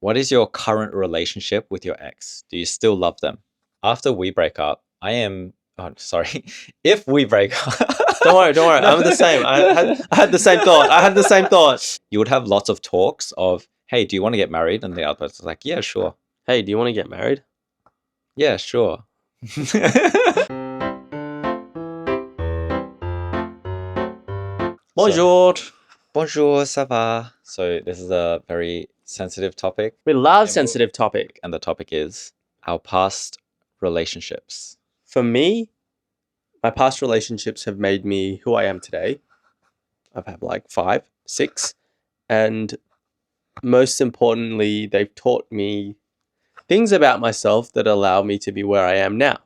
What is your current relationship with your ex? Do you still love them? After we break up, I am... Oh, sorry. If we break up... Don't worry. I'm the same. I had the same thought. You would have lots of talks of, hey, do you want to get married? And the other person's like, yeah, sure. Hey, do you want to get married? Yeah, sure. Bonjour. Bonjour, ça va? So this is a very sensitive topic. We love sensitive topic. And the topic is our past relationships. For me, my past relationships have made me who I am today. I've had like 5, 6. And most importantly, they've taught me things about myself that allow me to be where I am now.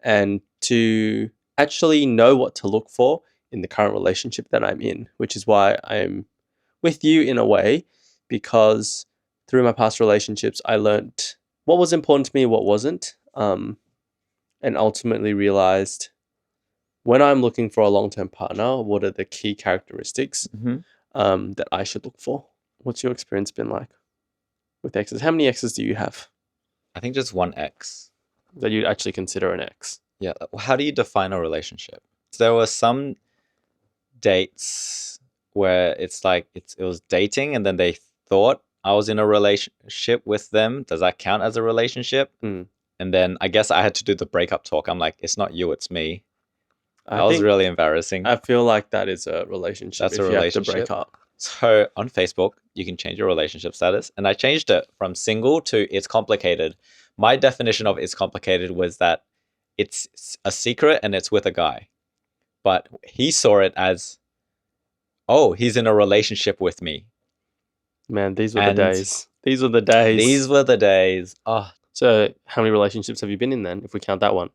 And to actually know what to look for in the current relationship that I'm in, which is why I'm with you in a way, because through my past relationships, I learned what was important to me, what wasn't, and ultimately realized when I'm looking for a long-term partner, what are the key characteristics that I should look for? What's your experience been like with exes? How many exes do you have? I think just one ex. That you'd actually consider an ex? Yeah. How do you define a relationship? There were some dates where it's like it was dating and then they thought I was in a relationship with them. Does that count as a relationship? And then I guess I had to do the breakup talk. I'm like, it's not you, it's me. That was really embarrassing. I feel like that is a relationship. That's a relationship. You have to break up. So on Facebook, you can change your relationship status. And I changed it from single to it's complicated. My definition of it's complicated was that it's a secret and it's with a guy. But he saw it as, oh, he's in a relationship with me. Man, these were the days. These were the days. Oh. So how many relationships have you been in then, if we count that one?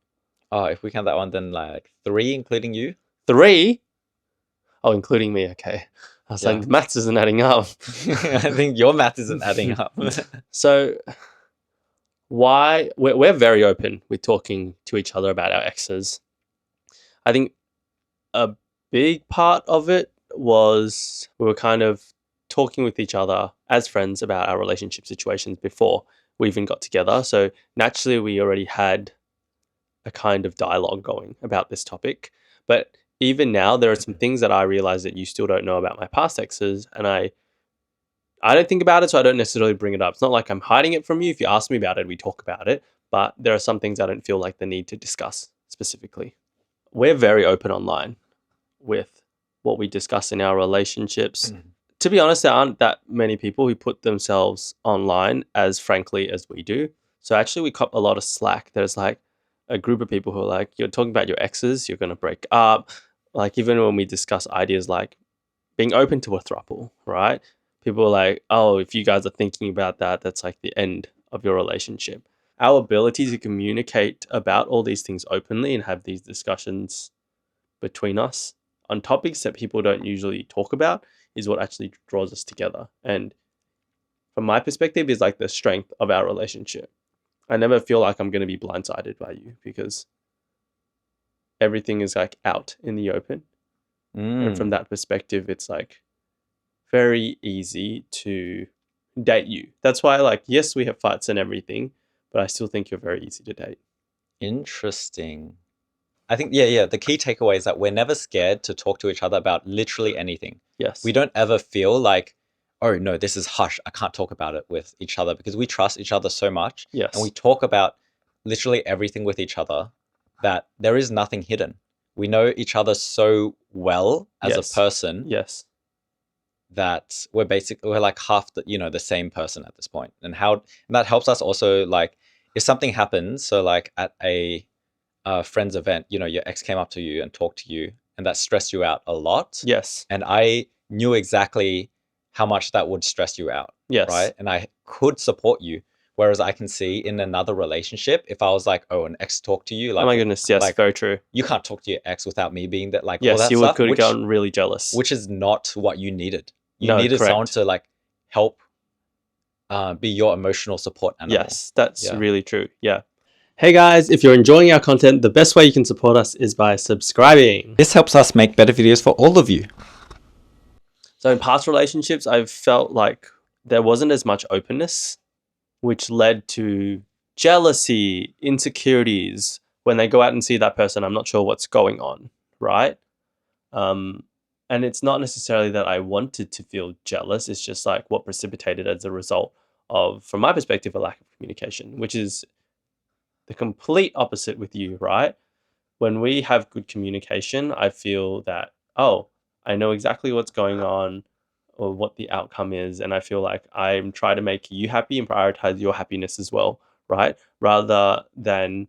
Oh, if we count that one, then like 3, including you. 3? Oh, including me. Okay. I was like, maths isn't adding up. I think your math isn't adding up. So why we're very open with talking to each other about our exes. I think a big part of it was we were kind of talking with each other as friends about our relationship situations before we even got together. So naturally, we already had a kind of dialogue going about this topic. But even now, there are some things that I realize that you still don't know about my past exes, and I don't think about it, so I don't necessarily bring it up. It's not like I'm hiding it from you. If you ask me about it, we talk about it. But there are some things I don't feel like the need to discuss specifically. We're very open online with what we discuss in our relationships. To be honest, there aren't that many people who put themselves online as frankly as we do. So actually, we cop a lot of slack. There's like a group of people who are like, you're talking about your exes, you're going to break up. Like even when we discuss ideas like being open to a throuple, right? People are like, oh, if you guys are thinking about that, that's like the end of your relationship. Our ability to communicate about all these things openly and have these discussions between us on topics that people don't usually talk about is what actually draws us together. And from my perspective, is like the strength of our relationship. I never feel like I'm going to be blindsided by you because everything is like out in the open. And from that perspective, it's like very easy to date you. That's why, like, yes, we have fights and everything, but I still think you're very easy to date. Interesting. I think, the key takeaway is that we're never scared to talk to each other about literally anything. Yes. We don't ever feel like, oh, no, this is hush. I can't talk about it with each other because we trust each other so much. Yes. And we talk about literally everything with each other that there is nothing hidden. We know each other so well as a person. Yes. That we're like half the same person at this point. And that helps us also, like, if something happens, so like at a friend's event, your ex came up to you and talked to you and that stressed you out a lot. Yes. And I knew exactly how much that would stress you out. Yes. Right. And I could support you. Whereas I can see in another relationship, if I was like, oh, an ex talked to you, like, oh my goodness, yes, like, very true. You can't talk to your ex without me being that, like, yes, all that you stuff, could have gotten really jealous. Which is not what you needed. You needed correct. someone to like help be your emotional support animal. Yes, that's really true. Yeah. Hey guys, if you're enjoying our content, the best way you can support us is by subscribing. This helps us make better videos for all of you. So in past relationships, I've felt like there wasn't as much openness which led to jealousy, insecurities. When they go out and see that person, I'm not sure what's going on, right? And it's not necessarily that I wanted to feel jealous. It's just like what precipitated as a result of, from my perspective, a lack of communication, which is the complete opposite with you, right? When we have good communication, I feel that, oh, I know exactly what's going on or what the outcome is. And I feel like I'm trying to make you happy and prioritize your happiness as well, right? Rather than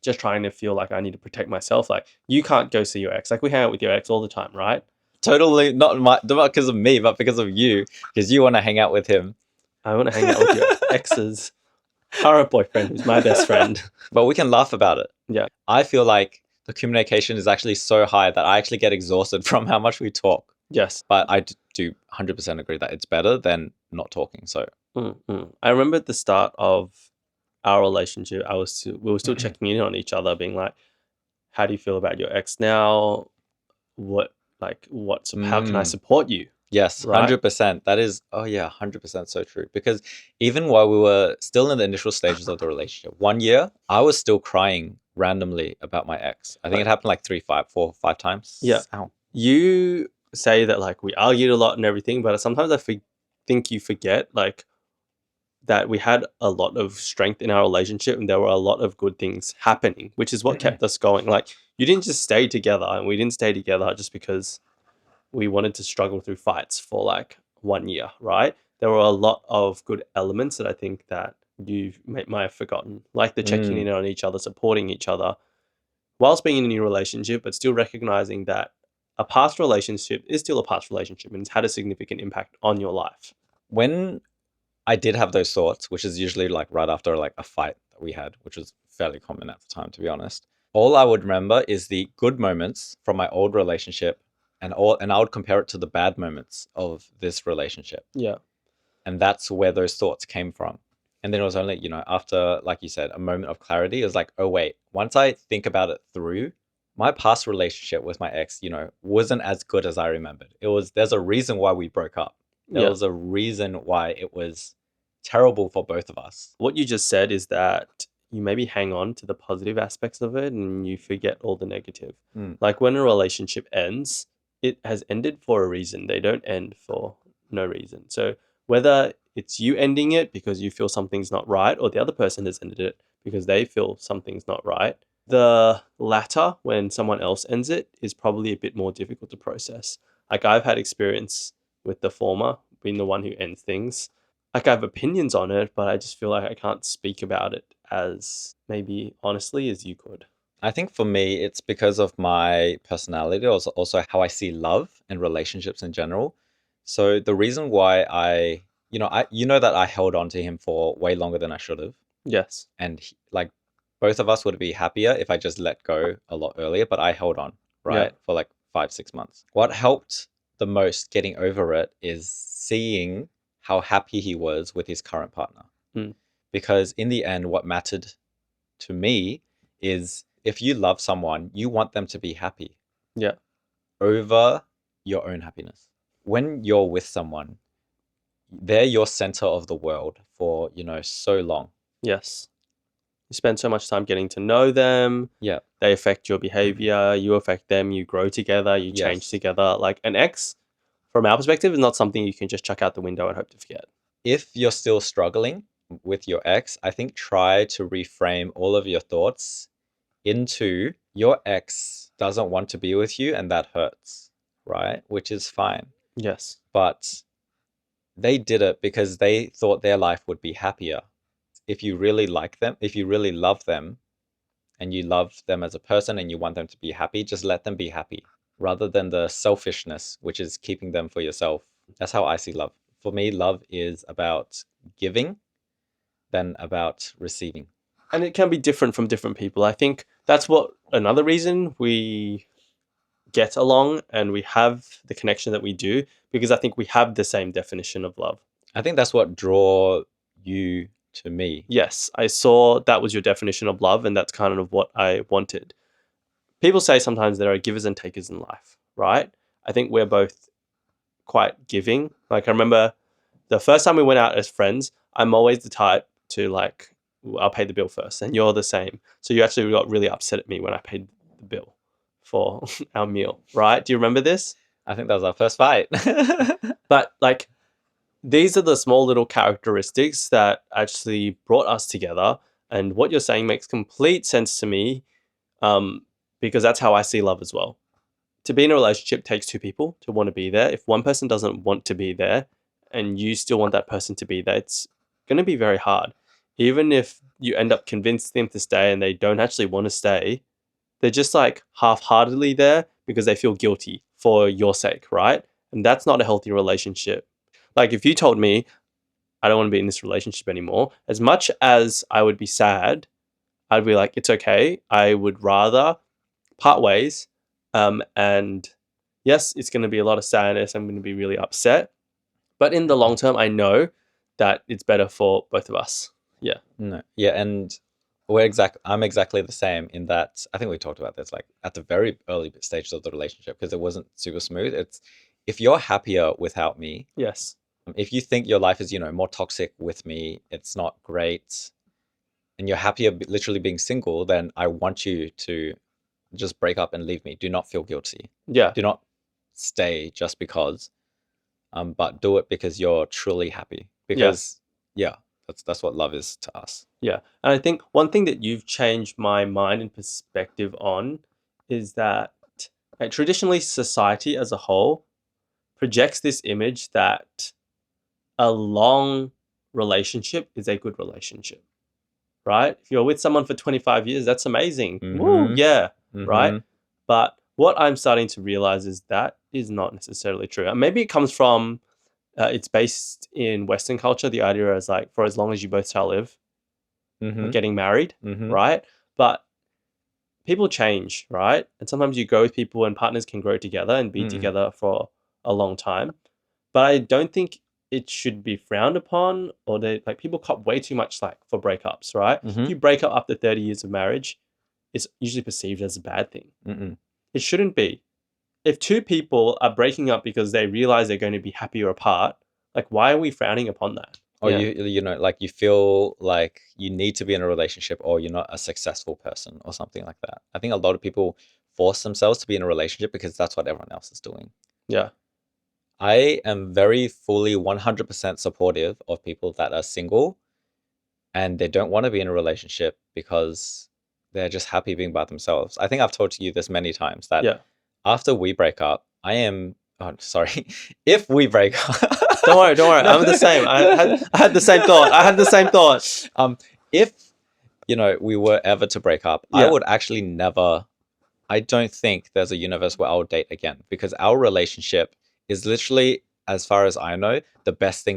just trying to feel like I need to protect myself. Like, you can't go see your ex. Like, we hang out with your ex all the time, right? Totally not because of me, but because of you, because you want to hang out with him. I want to hang out with your ex's current boyfriend, who's my best friend. But we can laugh about it. Yeah. I feel like the communication is actually so high that I actually get exhausted from how much we talk. Yes. But I do 100% agree that it's better than not talking. So I remember at the start of our relationship, we were still checking in on each other, being like, how do you feel about your ex now? How can I support you? yes, Right? 100%. That is, 100% so true. Because even while we were still in the initial stages of the relationship, 1 year, I was still crying randomly about my ex. I think it happened like 4 or 5 times. Yeah. Ow. You say that like we argued a lot and everything, but sometimes I think you forget like that we had a lot of strength in our relationship and there were a lot of good things happening, which is what kept us going. Like, you didn't just stay together, and we didn't stay together just because we wanted to struggle through fights for like 1 year, right? There were a lot of good elements that I think that you might have forgotten, like the checking in on each other, supporting each other, whilst being in a new relationship, but still recognizing that a past relationship is still a past relationship and it's had a significant impact on your life. When I did have those thoughts, which is usually like right after like a fight that we had, which was fairly common at the time, to be honest. All I would remember is the good moments from my old relationship, and I would compare it to the bad moments of this relationship. Yeah. And that's where those thoughts came from. And then it was only, after, like you said, a moment of clarity, it was like, oh wait, once I think about it through, my past relationship with my ex, wasn't as good as I remembered. There's a reason why we broke up. There was a reason why it was terrible for both of us. What you just said is that you maybe hang on to the positive aspects of it and you forget all the negative. Like, when a relationship ends, it has ended for a reason. They don't end for no reason. So whether it's you ending it because you feel something's not right, or the other person has ended it because they feel something's not right, the latter, when someone else ends it, is probably a bit more difficult to process. Like, I've had experience with the former, being the one who ends things. Like, I have opinions on it, but I just feel like I can't speak about it as maybe honestly as you could. I think for me, it's because of my personality, also how I see love and relationships in general. So the reason why that I held on to him for way longer than I should have. Yes. And like, both of us would be happier if I just let go a lot earlier, but I held on, right? For like 5-6 months. What helped the most getting over it is seeing how happy he was with his current partner. Because in the end, what mattered to me is, if you love someone, you want them to be happy. Yeah. Over your own happiness. When you're with someone, they're your center of the world for, so long. Yes. You spend so much time getting to know them. Yeah. They affect your behavior. You affect them. You grow together. You change together. Like, an ex, from our perspective, is not something you can just chuck out the window and hope to forget. If you're still struggling with your ex, I think try to reframe all of your thoughts into, your ex doesn't want to be with you and that hurts, right? Which is fine. Yes. But they did it because they thought their life would be happier. If you really like them, if you really love them, and you love them as a person and you want them to be happy, just let them be happy, rather than the selfishness, which is keeping them for yourself. That's how I see love. For me, love is about giving than about receiving. And it can be different from different people. I think that's another reason we get along and we have the connection that we do, because I think we have the same definition of love. I think that's what draw you to me. Yes, I saw that was your definition of love, and that's kind of what I wanted. People say sometimes there are givers and takers in life, right? I think we're both quite giving. Like, I remember the first time we went out as friends, I'm always the type to like, I'll pay the bill first, and you're the same. So you actually got really upset at me when I paid the bill for our meal, right? Do you remember this? I think that was our first fight. But like, these are the small little characteristics that actually brought us together. And what you're saying makes complete sense to me, because that's how I see love as well. To be in a relationship takes two people to want to be there. If one person doesn't want to be there and you still want that person to be there, it's going to be very hard. Even if you end up convincing them to stay and they don't actually want to stay, they're just like half-heartedly there because they feel guilty for your sake, right? And that's not a healthy relationship. Like if you told me I don't want to be in this relationship anymore, as much as I would be sad, I'd be like, it's okay. I would rather part ways. And yes, it's going to be a lot of sadness. I'm going to be really upset. But in the long term, I know that it's better for both of us. Yeah. No. Yeah, and I'm exactly the same in that I think we talked about this like at the very early stages of the relationship because it wasn't super smooth. It's if you're happier without me, Yes. if you think your life is, more toxic with me, it's not great, and you're happier literally being single, then I want you to just break up and leave me. Do not feel guilty. Yeah. Do not stay just because, but do it because you're truly happy. Because that's what love is to us. Yeah. And I think one thing that you've changed my mind and perspective on is that like, traditionally society as a whole projects this image that a long relationship is a good relationship, right? If you're with someone for 25 years, that's amazing. Woo, yeah, right? But what I'm starting to realize is that is not necessarily true. And maybe it comes from, it's based in Western culture. The idea is like, for as long as you both shall live, getting married, right? But people change, right? And sometimes you go with people and partners can grow together and be together for a long time. But I don't think it should be frowned upon, or they like people cop way too much slack for breakups, right? If you break up after 30 years of marriage, it's usually perceived as a bad thing. It shouldn't be. If two people are breaking up because they realize they're going to be happier apart, like why are we frowning upon that? Or like you feel like you need to be in a relationship or you're not a successful person or something like that. I think a lot of people force themselves to be in a relationship because that's what everyone else is doing. Yeah. I am very fully 100% supportive of people that are single and they don't want to be in a relationship because they're just happy being by themselves. I think I've told you this many times that after we break up, if we break up. Don't worry. I'm the same. I had the same thought. If we were ever to break up, I would actually never. I don't think there's a universe where I would date again because our relationship is literally, as far as I know, the best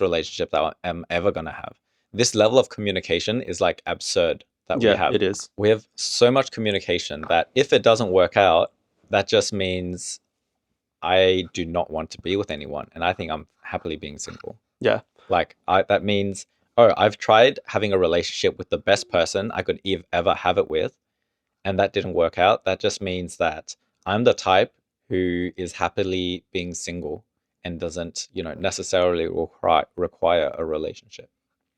relationship that I'm ever gonna have. This level of communication is like absurd that we have. It is. We have so much communication that if it doesn't work out, that just means I do not want to be with anyone, and I think I'm happily being single. Yeah. Like that means, I've tried having a relationship with the best person I could ever have it with, and that didn't work out. That just means that I'm the type who is happily being single and doesn't, necessarily require a relationship.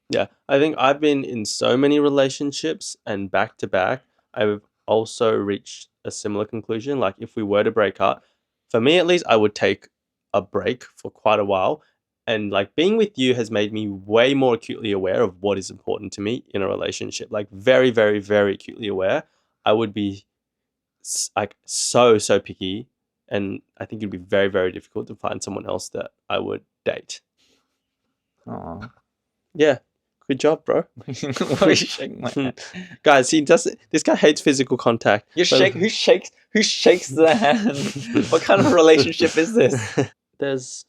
Yeah. I think I've been in so many relationships and back to back, I've also reached a similar conclusion. Like if we were to break up, for me at least, I would take a break for quite a while. And like being with you has made me way more acutely aware of what is important to me in a relationship. Like very, very, very acutely aware. I would be like so picky, and I think it'd be very, very difficult to find someone else that I would date. Aww. Yeah. Good job, bro. Why are you shaking my hand? Guys, this guy hates physical contact. Who shakes the hand? What kind of relationship is this? There's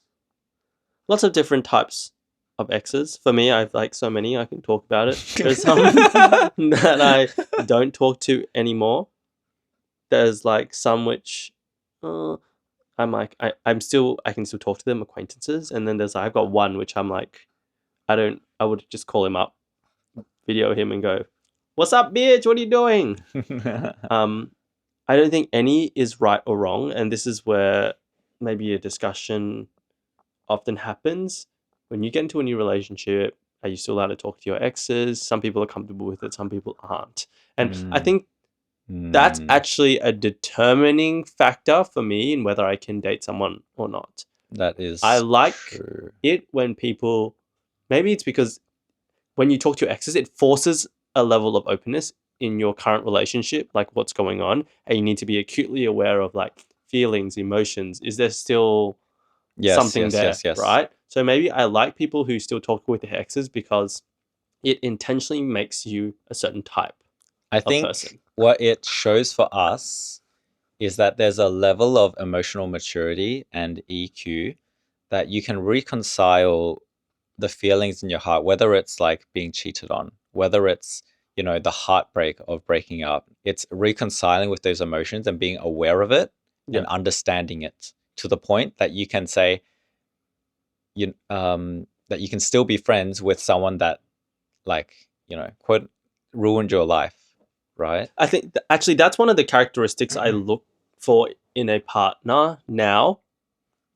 lots of different types of exes. For me, I've like so many, I can talk about it. There's some that I don't talk to anymore. There's like some which I'm like I can still talk to them, acquaintances, and then I've got one which I'm like I would just call him up, video him and go, "What's up, bitch? What are you doing?" I don't think any is right or wrong, and this is where maybe a discussion often happens when you get into a new relationship, are you still allowed to talk to your exes? Some people are comfortable with it, some people aren't. And I think that's actually a determining factor for me in whether I can date someone or not. That is I like true. it when people, maybe it's because when you talk to your exes, it forces a level of openness in your current relationship, like what's going on, and you need to be acutely aware of like feelings, emotions. Is there still something there, right? So maybe I like people who still talk with their exes because it intentionally makes you a certain type I of think person. what it shows for us is that there's a level of emotional maturity and EQ that you can reconcile the feelings in your heart, whether it's like being cheated on, whether it's, you know, the heartbreak of breaking up. It's reconciling with those emotions and being aware of it and understanding it to the point that you can say, that you can still be friends with someone that, like, you know, quote, ruined your life, right? I think actually that's one of the characteristics I look for in a partner now,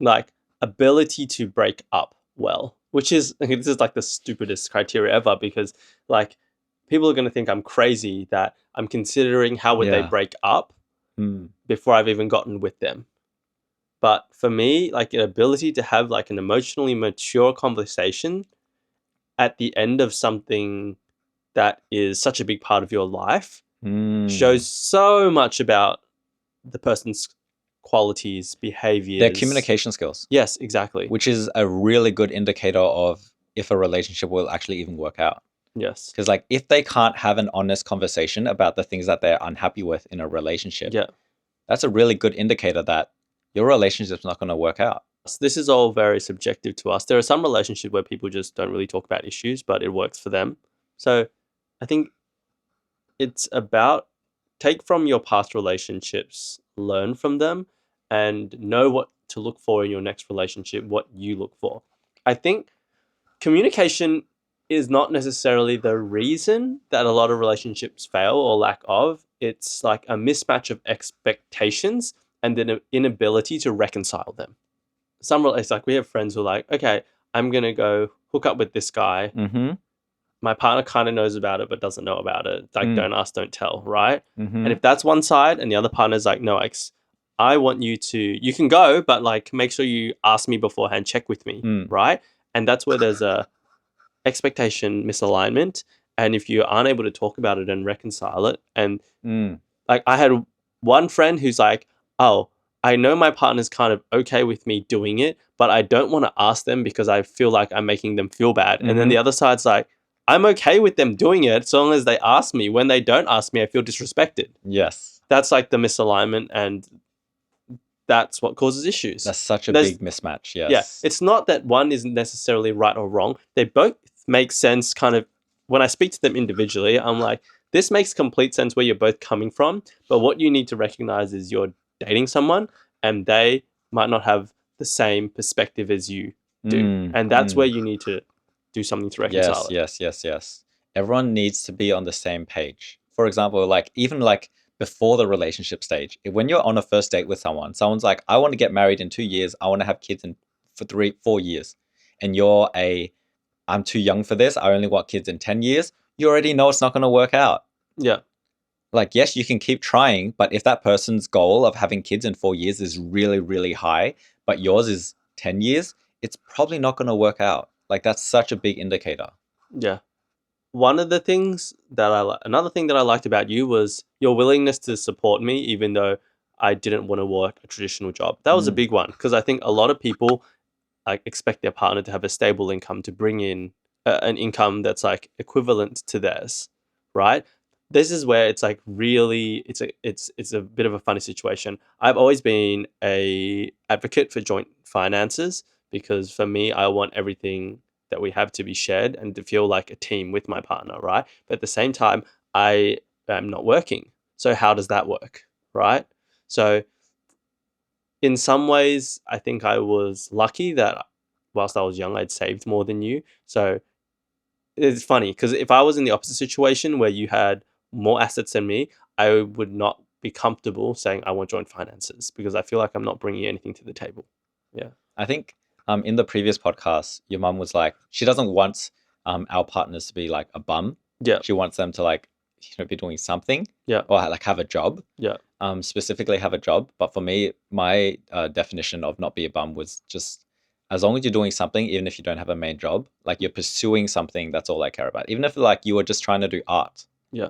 like ability to break up well, which is, this is like the stupidest criteria ever, because like people are going to think I'm crazy that I'm considering how would they break up before I've even gotten with them. But for me, like an ability to have like an emotionally mature conversation at the end of something that is such a big part of your life shows so much about the person's qualities, behaviors, Their communication skills. Yes, exactly. Which is a really good indicator of if a relationship will actually even work out. Yes. Because like if they can't have an honest conversation about the things that they're unhappy with in a relationship, that's a really good indicator that your relationship's not going to work out. So this is all very subjective to us. There are some relationships where people just don't really talk about issues, but it works for them. So I think it's about take from your past relationships, learn from them, and know what to look for in your next relationship, what you look for. I think communication is not necessarily the reason that a lot of relationships fail or lack of. It's like a mismatch of expectations and an inability to reconcile them. It's like we have friends who are like, okay, I'm going to go hook up with this guy. My partner kind of knows about it, but doesn't know about it. Like, don't ask, don't tell, right? And if that's one side and the other partner's like, no, I want you can go, but like, make sure you ask me beforehand, check with me, right? And that's where there's a expectation misalignment. And if you aren't able to talk about it and reconcile it, and like I had one friend who's like, oh, I know my partner's kind of okay with me doing it, but I don't want to ask them because I feel like I'm making them feel bad. And then the other side's like, I'm okay with them doing it so long as they ask me. When they don't ask me, I feel disrespected. Yes. That's like the misalignment, and that's what causes issues. That's such a big mismatch, yes. Yeah, it's not that one isn't necessarily right or wrong. They both make sense kind of, when I speak to them individually, I'm like, this makes complete sense where you're both coming from, but what you need to recognize is you're dating someone and they might not have the same perspective as you do. And that's where you need to do something to reconcile it. Yes. Everyone needs to be on the same page. For example, like even like before the relationship stage, when you're on a first date with someone's like, I want to get married in 2 years, I want to have kids for 3-4 years, and I'm too young for this, I only want kids in 10 years, you already know it's not going to work out. Yeah. Like, yes, you can keep trying, but if that person's goal of having kids in 4 years is really, really high, but yours is 10 years, it's probably not going to work out. Like, that's such a big indicator. Yeah. Another thing that I liked about you was your willingness to support me, even though I didn't want to work a traditional job. That was a big one, because I think a lot of people like expect their partner to have a stable income to bring in an income that's like equivalent to theirs, right? This is where it's like really it's a bit of a funny situation. I've always been a advocate for joint finances, because for me, I want everything that we have to be shared and to feel like a team with my partner, right? But at the same time, I am not working. So how does that work, right? So in some ways, I think I was lucky that whilst I was young, I'd saved more than you. So it's funny, because if I was in the opposite situation where you had more assets than me, I would not be comfortable saying I want joint finances, because I feel like I'm not bringing anything to the table. Yeah. I think in the previous podcast, your mum was like, she doesn't want our partners to be like a bum. Yeah. She wants them to like, be doing something. Yeah. Or like have a job. Yeah. Specifically have a job. But for me, my definition of not be a bum was just as long as you're doing something, even if you don't have a main job, like you're pursuing something, that's all I care about. Even if like you were just trying to do art. Yeah.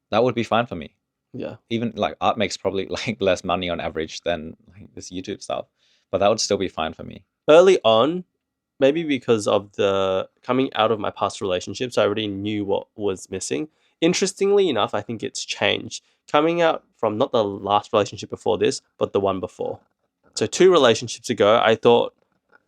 That would be fine for me. Yeah. Even like art makes probably like less money on average than like this YouTube stuff. But that would still be fine for me. Early on, maybe because of the coming out of my past relationships, I already knew what was missing. Interestingly enough, I think it's changed. Coming out from not the last relationship before this, but the one before. So 2 relationships ago, I thought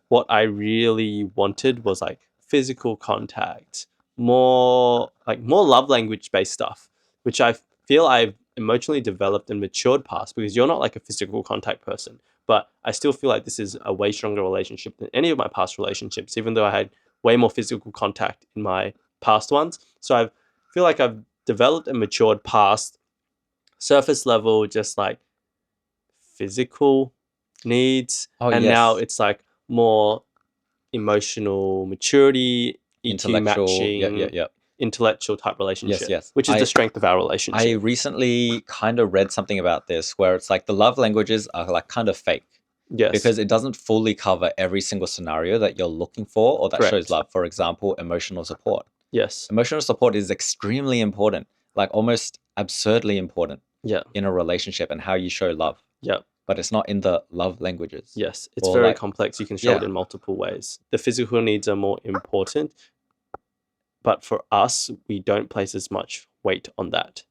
what I really wanted was like physical contact, more love language based stuff, which I feel I've emotionally developed and matured past, because you're not like a physical contact person. But I still feel like this is a way stronger relationship than any of my past relationships, even though I had way more physical contact in my past ones. So I feel like I've developed and matured past surface level, just like physical needs. And now it's like more emotional maturity, EQ matching, intellectual type relationship, which is the strength of our relationship. I recently kind of read something about this where it's like the love languages are like kind of fake. Yes. Because it doesn't fully cover every single scenario that you're looking for or that shows love. For example, emotional support. Yes. Emotional support is extremely important, like almost absurdly important in a relationship and how you show love. Yeah. But it's not in the love languages. Yes, it's very complex. You can show it in multiple ways. The physical needs are more important, but for us, we don't place as much weight on that.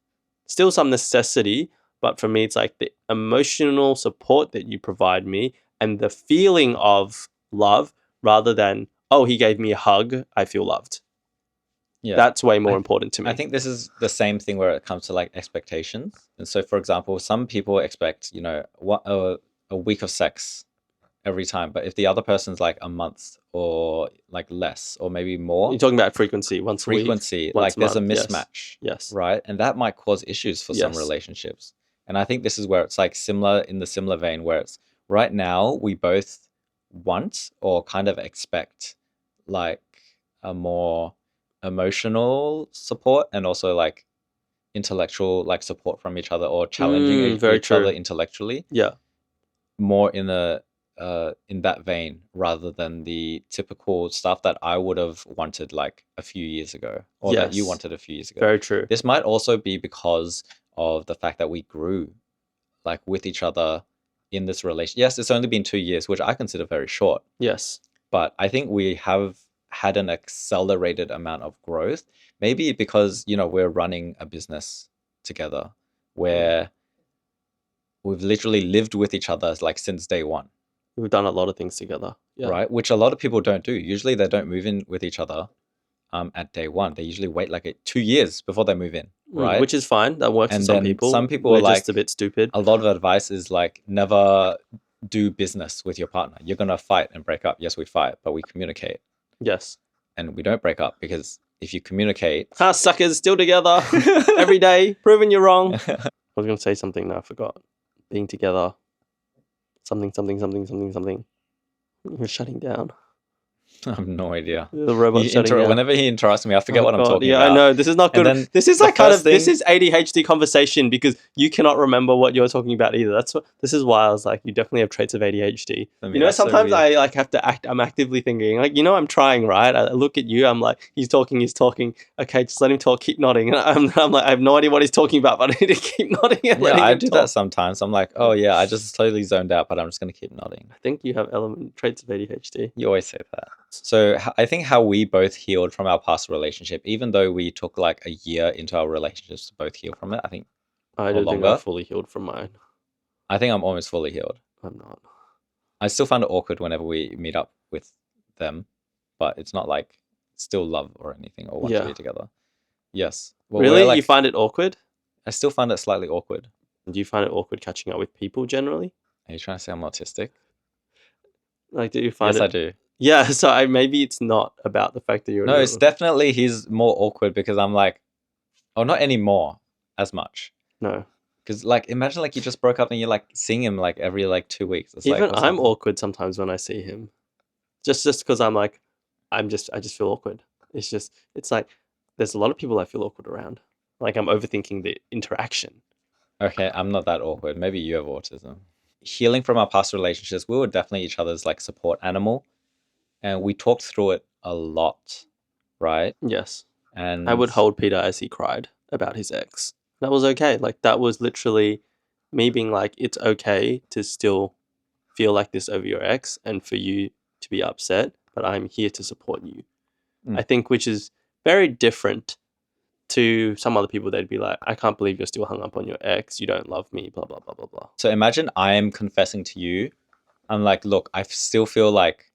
Still some necessity, but for me, it's like the emotional support that you provide me and the feeling of love rather than, oh, he gave me a hug, I feel loved. Yeah. That's way more important to me. I think this is the same thing where it comes to like expectations. And so, for example, some people expect, a week of sex every time. But if the other person's like a month or like less or maybe more. You're talking about frequency, once a week. Frequency, like there's a mismatch. Yes. Right? And that might cause issues for some relationships. And I think this is where it's like in the similar vein where it's right now we both want or kind of expect like a more emotional support and also like intellectual like support from each other or challenging each other intellectually. Yeah. More in that vein rather than the typical stuff that I would have wanted like a few years ago or that you wanted a few years ago. Very true. This might also be because of the fact that we grew like with each other in this relation. Yes, it's only been 2 years, which I consider very short. Yes. But I think we have had an accelerated amount of growth, maybe because, we're running a business together where we've literally lived with each other like since day one. We've done a lot of things together. Yeah. Right? Which a lot of people don't do. Usually they don't move in with each other at day one. They usually wait like 2 years before they move in. Right? Which is fine. That works for some people. Some people are like just a bit stupid. A lot of advice is like never do business with your partner. You're going to fight and break up. Yes, we fight, but we communicate. Yes. And we don't break up because if you communicate... suckers, still together every day, proving you're wrong. I was going to say something, now I forgot. Being together. Something. You're shutting down. I have no idea. The robot shutting down. Whenever he interrupts me, I forget what I'm talking about. Yeah, I know. This is not good. This is like this is ADHD conversation because you cannot remember what you're talking about either. This is why I was like, you definitely have traits of ADHD. Sometimes I like have to act. I'm actively thinking like, I'm trying, right? I look at you. I'm like, he's talking. Okay, just let him talk. Keep nodding. And I'm like, I have no idea what he's talking about, but I need to keep nodding. I do that sometimes. I'm like, oh yeah, I just totally zoned out, but I'm just going to keep nodding. I think you have traits of ADHD. You always say that. So I think how we both healed from our past relationship, even though we took like a year into our relationships to both heal from it, I think I don't think I'm fully healed from mine. I think I'm almost fully healed. I'm not. I still find it awkward whenever we meet up with them, but it's not like still love or anything or want to be together. Yes. Well, really? You find it awkward? I still find it slightly awkward. Do you find it awkward catching up with people generally? Are you trying to say I'm autistic? Like, do you find Yes, I do. Yeah, so maybe it's not about the fact that you're... No, it's definitely he's more awkward because I'm like... Oh, not anymore as much. No. Because like, imagine like you just broke up and you're like seeing him like every like 2 weeks. It's Even like, I'm awkward sometimes when I see him. just because I just feel awkward. It's like there's a lot of people I feel awkward around. Like I'm overthinking the interaction. Okay, I'm not that awkward. Maybe you have autism. Healing from our past relationships, we were definitely each other's like support animal, and we talked through it a lot, right? Yes. And I would hold Peter as he cried about his ex. That was okay. Like that was literally me being like, it's okay to still feel like this over your ex and for you to be upset, but I'm here to support you. Mm. I think, which is very different to some other people. They'd be like, I can't believe you're still hung up on your ex. You don't love me, blah, blah, blah, blah, blah. So imagine I am confessing to you. I'm like, look, I still feel like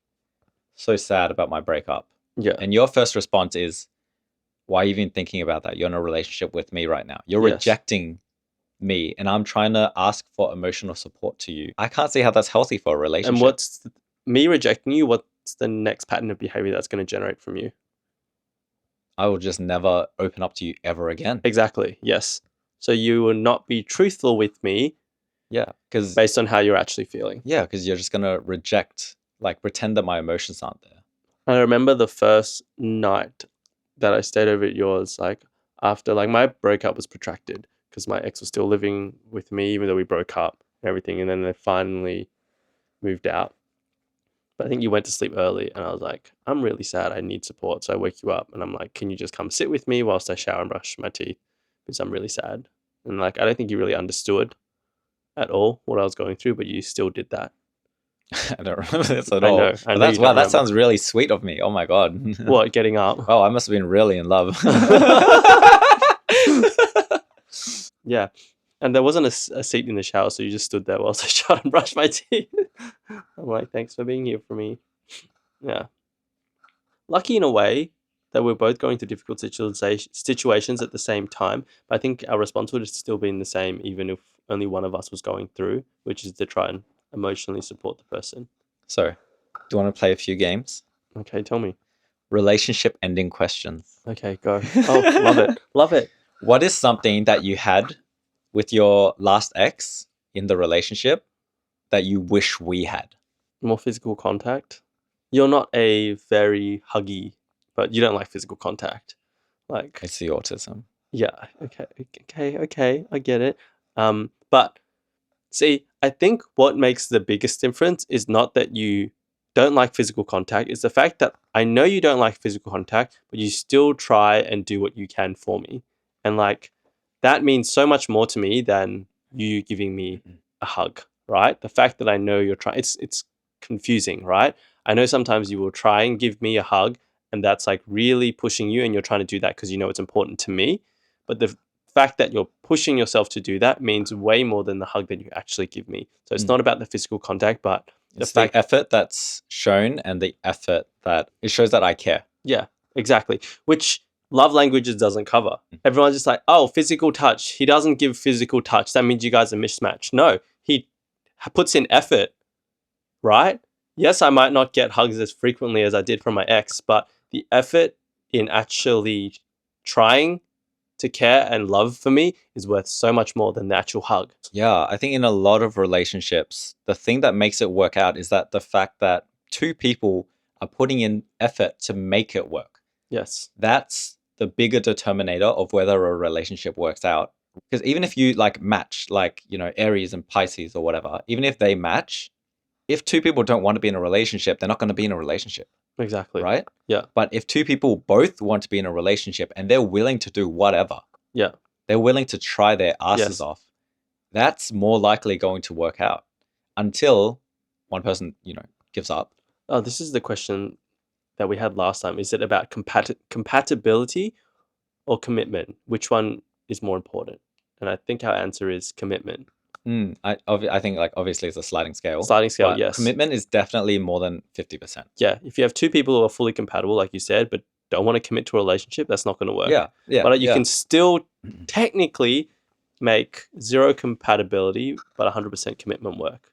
so sad about my breakup. Yeah. And your first response is, why are you even thinking about that? You're in a relationship with me right now. You're Yes. rejecting me, and I'm trying to ask for emotional support to you. I can't see how that's healthy for a relationship. And what's me rejecting you? What's the next pattern of behavior that's going to generate from you? I will just never open up to you ever again. Exactly. Yes. So you will not be truthful with me. Yeah, because based on how you're actually feeling. Yeah, because you're just gonna reject, like pretend that my emotions aren't there. I remember the first night that I stayed over at yours, like after like my breakup was protracted because my ex was still living with me even though we broke up and everything, and then they finally moved out. But I think you went to sleep early and I was like, I'm really sad, I need support. So I wake you up and I'm like, can you just come sit with me whilst I shower and brush my teeth? Because I'm really sad. And like I don't think you really understood at all what I was going through, but you still did that. I don't remember this at I all. know. But you that's don't wow, that remember. sounds really sweet of me. Oh my god. What, getting up? Oh, I must have been really in love. Yeah. And there wasn't a seat in the shower, so you just stood there whilst I showered and brushed my teeth. I'm like, thanks for being here for me. Yeah. Lucky in a way that we're both going through difficult situations at the same time. But I think our response would have still been the same, even if only one of us was going through, which is to try and emotionally support the person. So, do you want to play a few games? Okay, tell me. Relationship ending questions. Okay, go. Oh, love it. Love it. What is something that you had with your last ex in the relationship that you wish we had? More physical contact. You're not a very huggy, but you don't like physical contact. Like, It's the autism. yeah, okay, I get it. But see, I think what makes the biggest difference is not that you don't like physical contact, it's the fact that I know you don't like physical contact, but you still try and do what you can for me. And like that means so much more to me than you giving me a hug, right? The fact that I know you're trying, it's confusing, right? I know sometimes you will try and give me a hug and that's like really pushing you and you're trying to do that because you know it's important to me. But the fact that you're pushing yourself to do that means way more than the hug that you actually give me. So it's not about the physical contact, but it's the effort that's shown and the effort that it shows that I care. Yeah, exactly. Which love languages doesn't cover. Everyone's just like, oh, physical touch. He doesn't give physical touch. That means you guys are mismatched. No, he puts in effort, right? Yes, I might not get hugs as frequently as I did from my ex, but the effort in actually trying to care and love for me is worth so much more than the actual hug. Yeah, I think in a lot of relationships, the thing that makes it work out is that the fact that two people are putting in effort to make it work. Yes. That's the bigger determinator of whether a relationship works out. Because even if you like match, like, you know, Aries and Pisces or whatever, even if they match, if two people don't want to be in a relationship, they're not going to be in a relationship. Exactly. Right? Yeah. But if two people both want to be in a relationship and they're willing to do whatever, yeah, they're willing to try their asses off, that's more likely going to work out until one person, you know, gives up. Oh, this is the question that we had last time. Is it about compatibility or commitment? Which one is more important? And I think our answer is commitment. I think like obviously it's a sliding scale. Sliding scale, yes. Commitment is definitely more than 50%. Yeah, if you have two people who are fully compatible, like you said, but don't want to commit to a relationship, that's not going to work. Yeah. But you can still technically make zero compatibility, but 100% commitment work.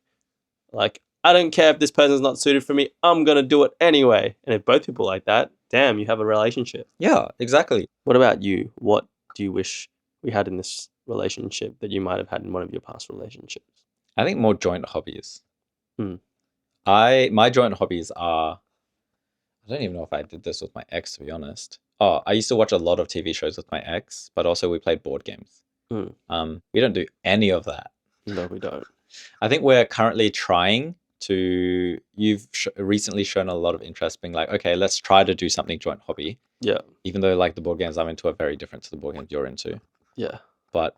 Like, I don't care if this person's not suited for me, I'm going to do it anyway. And if both people like that, damn, you have a relationship. Yeah, exactly. What about you? What do you wish we had in this relationship that you might have had in one of your past relationships? I think more joint hobbies. Hmm. My joint hobbies are I don't even know if I did this with my ex, to be honest. Oh, I used to watch a lot of TV shows with my ex, but also we played board games. We don't do any of that. No, we don't. I think we're currently trying to. You've recently shown a lot of interest, being like, okay, let's try to do something joint hobby. Yeah. Even though like the board games I'm into are very different to the board games you're into. Yeah. But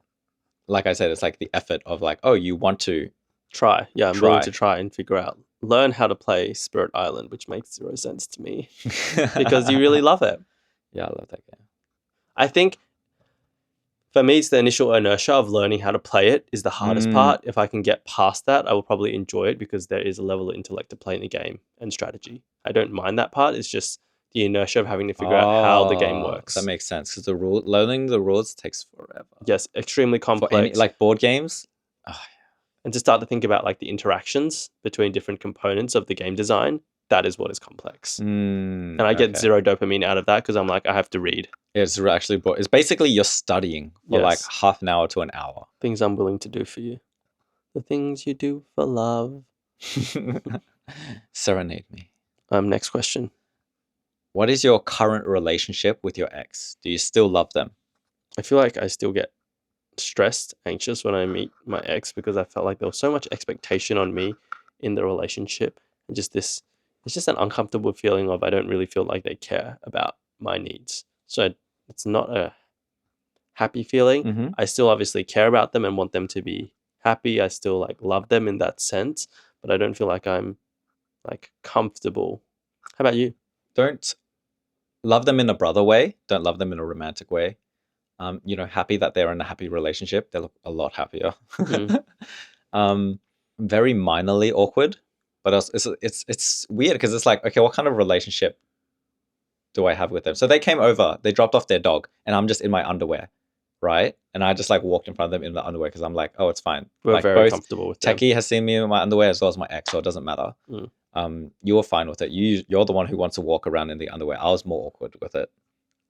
like I said, it's like the effort of like, oh, you want to try. Yeah, I'm willing to try and figure out, learn how to play Spirit Island, which makes zero sense to me because you really love it. Yeah, I love that game. I think for me, it's the initial inertia of learning how to play it is the hardest part. If I can get past that, I will probably enjoy it because there is a level of intellect to playing the game and strategy. I don't mind that part. It's just the inertia of having to figure out how the game works. That makes sense because learning the rules takes forever. Yes, extremely complex. Like board games. And to start to think about like the interactions between different components of the game design, that is what is complex. And I get zero dopamine out of that because I'm like, I have to read. It's actually, it's basically you're studying for like half an hour to an hour. Things I'm willing to do for you. The things you do for love. Serenade me. Next question. What is your current relationship with your ex? Do you still love them? I feel like I still get stressed, anxious when I meet my ex because I felt like there was so much expectation on me in the relationship. And just this, it's just an uncomfortable feeling of I don't really feel like they care about my needs. So it's not a happy feeling. I still obviously care about them and want them to be happy. I still like love them in that sense, but I don't feel like I'm like comfortable. How about you? Don't love them in a brother way. Don't love them in a romantic way. Happy that they're in a happy relationship. They look a lot happier. Very minorly awkward, but it's weird because it's like, okay, what kind of relationship do I have with them? So they came over, they dropped off their dog, and I'm just in my underwear, right? And I just like walked in front of them in the underwear because I'm like, oh, it's fine. We're like, very comfortable with them. Tekky has seen me in my underwear as well as my ex, so it doesn't matter. You were fine with it. You're the one who wants to walk around in the underwear. I was more awkward with it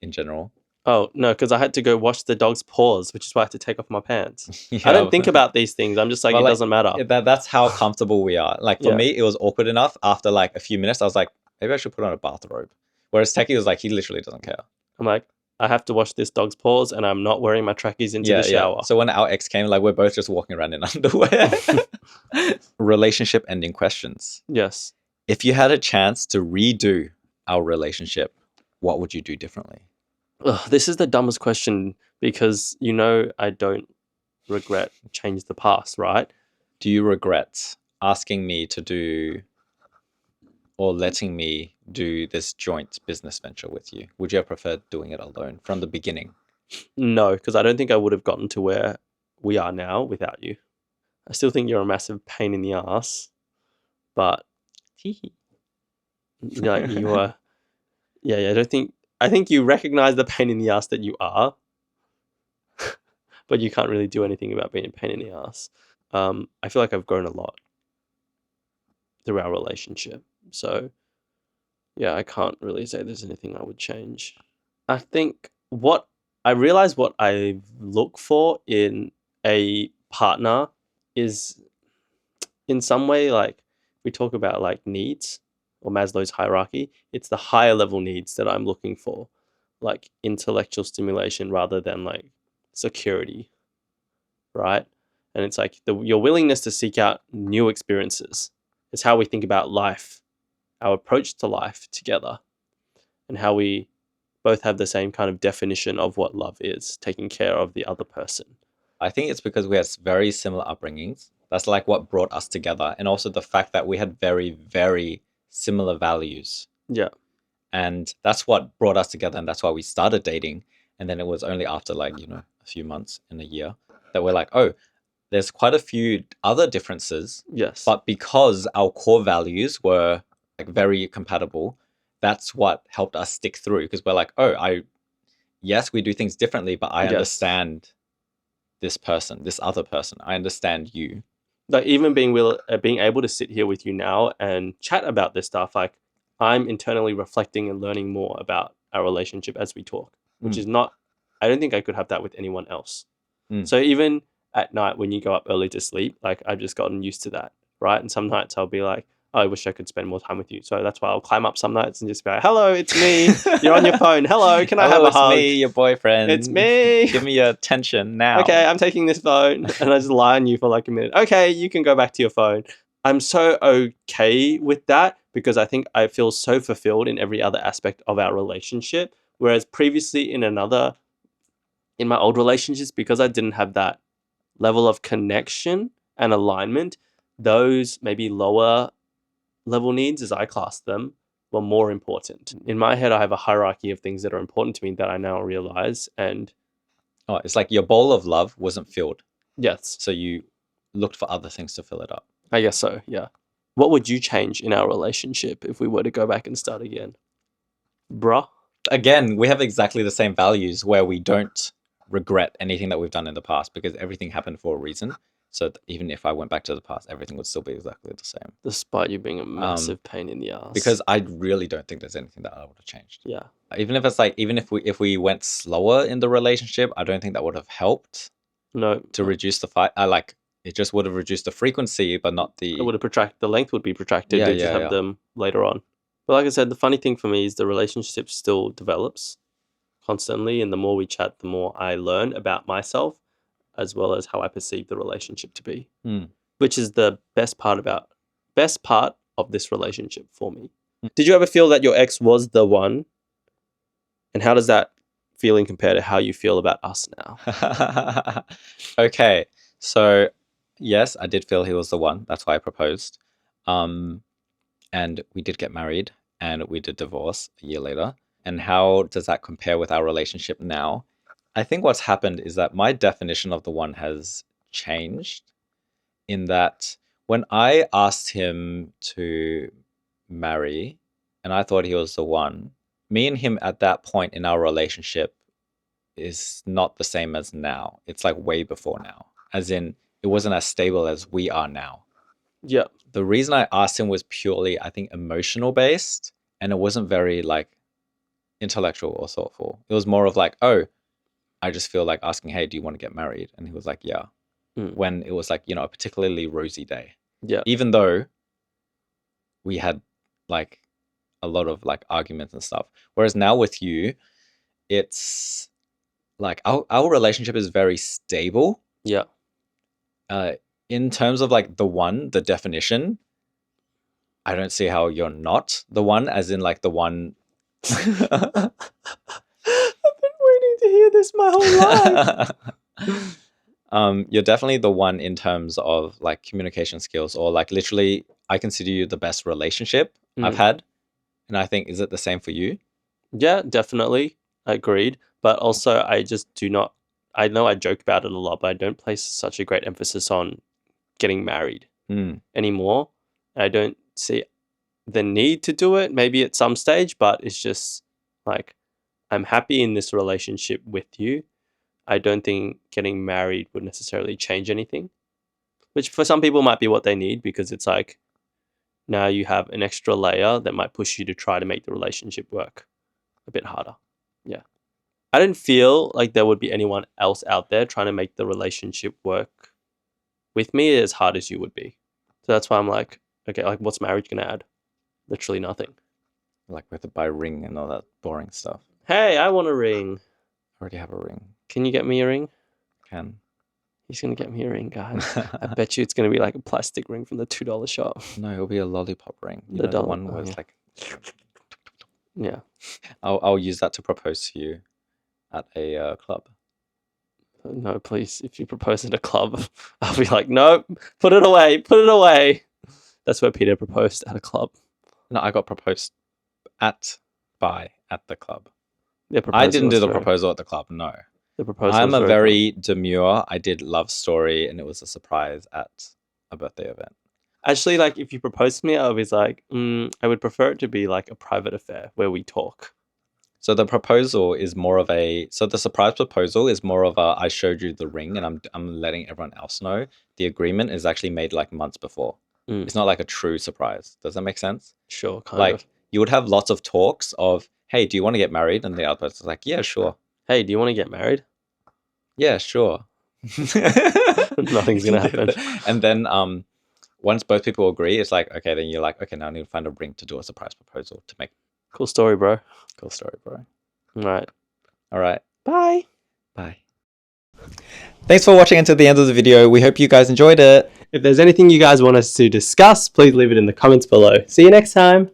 in general. Oh, no, because I had to go wash the dog's paws, which is why I had to take off my pants. I don't think about these things. I'm just like, it doesn't matter. That's how comfortable we are. Like, for me, it was awkward enough. After, like, a few minutes, I was like, maybe I should put on a bathrobe. Whereas Tekky was like, he literally doesn't care. I'm like, I have to wash this dog's paws, and I'm not wearing my trackies into the shower. Yeah. So when our ex came, like, we're both just walking around in underwear. Relationship ending questions. Yes. If you had a chance to redo our relationship, what would you do differently? This is the dumbest question because I don't regret change the past, right? Do you regret asking me to do or letting me do this joint business venture with you? Would you have preferred doing it alone from the beginning? No, because I don't think I would have gotten to where we are now without you. I still think you're a massive pain in the ass, but like you are. Yeah. I think you recognize the pain in the ass that you are, but you can't really do anything about being a pain in the ass. I feel like I've grown a lot through our relationship. So, yeah, I can't really say there's anything I would change. I think what I look for in a partner is in some way, like we talk about like needs or Maslow's hierarchy, it's the higher level needs that I'm looking for, like intellectual stimulation rather than like security, right? And it's like your willingness to seek out new experiences. It's how we think about life, our approach to life together, and how we both have the same kind of definition of what love is, taking care of the other person. I think it's because we had very similar upbringings. That's like what brought us together. And also the fact that we had very, very similar values. Yeah. And that's what brought us together. And that's why we started dating. And then it was only after like, a few months in a year that we're like, oh, there's quite a few other differences. Yes. But because our core values were like very compatible, that's what helped us stick through. Because we're like, oh, yes, we do things differently, but I understand this person, this other person. I understand you. Like even being able to sit here with you now and chat about this stuff, like I'm internally reflecting and learning more about our relationship as we talk, which is not, I don't think I could have that with anyone else. So even at night when you go up early to sleep, like I've just gotten used to that, right? And some nights I'll be like, I wish I could spend more time with you. So that's why I'll climb up some nights and just be like, hello, it's me. You're on your phone. Hello, can I have a hug? It's me, your boyfriend. It's me. Give me your attention now. Okay, I'm taking this phone. And I just lie on you for like a minute. Okay, you can go back to your phone. I'm so okay with that because I think I feel so fulfilled in every other aspect of our relationship. Whereas previously in my old relationships, because I didn't have that level of connection and alignment, those maybe lower level needs, as I class them, were more important. In my head, I have a hierarchy of things that are important to me that I now realize. And it's like your bowl of love wasn't filled. yes, So you looked for other things to fill it up. I guess so, yeah. What would you change in our relationship if we were to go back and start again? Bruh? Again, we have exactly the same values where we don't regret anything that we've done in the past because everything happened for a reason. So even if I went back to the past, everything would still be exactly the same. Despite you being a massive pain in the ass. Because I really don't think there's anything that I would have changed. Yeah. Even if it's like, even if we went slower in the relationship, I don't think that would have helped. No. To reduce the fight. It just would have reduced the frequency, but not the. It would have protracted. The length would be protracted to just have them later on. But like I said, the funny thing for me is the relationship still develops constantly, and the more we chat, the more I learn about myself, as well as how I perceive the relationship to be, which is the best part of this relationship for me. Did you ever feel that your ex was the one? And how does that feeling compare to how you feel about us now? Okay, so yes, I did feel he was the one. That's why I proposed. And we did get married and we did divorce a year later. And how does that compare with our relationship now? I think what's happened is that my definition of the one has changed in that when I asked him to marry and I thought he was the one, me and him at that point in our relationship is not the same as now. It's like way before now. As in, it wasn't as stable as we are now. Yeah. The reason I asked him was purely, I think, emotional based, and it wasn't very like intellectual or thoughtful. It was more of like, oh, I just feel like asking, hey, do you want to get married? And he was like, yeah. When it was like, a particularly rosy day. Yeah. Even though we had like a lot of like arguments and stuff. Whereas now with you, it's like our relationship is very stable. Yeah. In terms of like the definition, I don't see how you're not the one, as in like the one. I've been waiting to hear this my whole life. You're definitely the one in terms of like communication skills, or like literally, I consider you the best relationship I've had. And I think, is it the same for you? Yeah, definitely. Agreed. But also, I just do not. I know I joke about it a lot, but I don't place such a great emphasis on getting married anymore. I don't see the need to do it, maybe at some stage, but it's just like, I'm happy in this relationship with you. I don't think getting married would necessarily change anything, which for some people might be what they need, because it's like, now you have an extra layer that might push you to try to make the relationship work a bit harder. Yeah. I didn't feel like there would be anyone else out there trying to make the relationship work with me as hard as you would be. So that's why I'm like, okay, like what's marriage going to add? Literally nothing. Like we have to buy a ring and all that boring stuff. Hey, I want a ring. I already have a ring. Can you get me a ring? Can. He's going to get me a ring, guys. I bet you it's going to be like a plastic ring from the $2 shop. No, it'll be a lollipop ring. The one where it's like... Yeah. I'll use that to propose to you at a club. No, please. If you propose at a club, I'll be like, no, put it away. Put it away. That's where Peter proposed, at a club. No, I got proposed by at the club. Yeah, I didn't do the proposal at the club, no. The proposal I'm a very demure. I did love story, and it was a surprise at a birthday event. Actually, like, if you proposed to me, I was like, I would prefer it to be like a private affair where we talk. So the proposal is more of a... So the surprise proposal is more of a, I showed you the ring and I'm letting everyone else know. The agreement is actually made like months before. It's not like a true surprise. Does that make sense? Sure, kind of. Like, you would have lots of talks of, hey, do you want to get married? And the other person's like, yeah, sure. Hey, do you want to get married? Yeah, sure. Nothing's going to happen. And then once both people agree, it's like, okay, then you're like, okay, now I need to find a ring to do a surprise proposal to make. Cool story, bro. Cool story, bro. All right. All right. Bye. Bye. Thanks for watching until the end of the video. We hope you guys enjoyed it. If there's anything you guys want us to discuss, please leave it in the comments below. See you next time.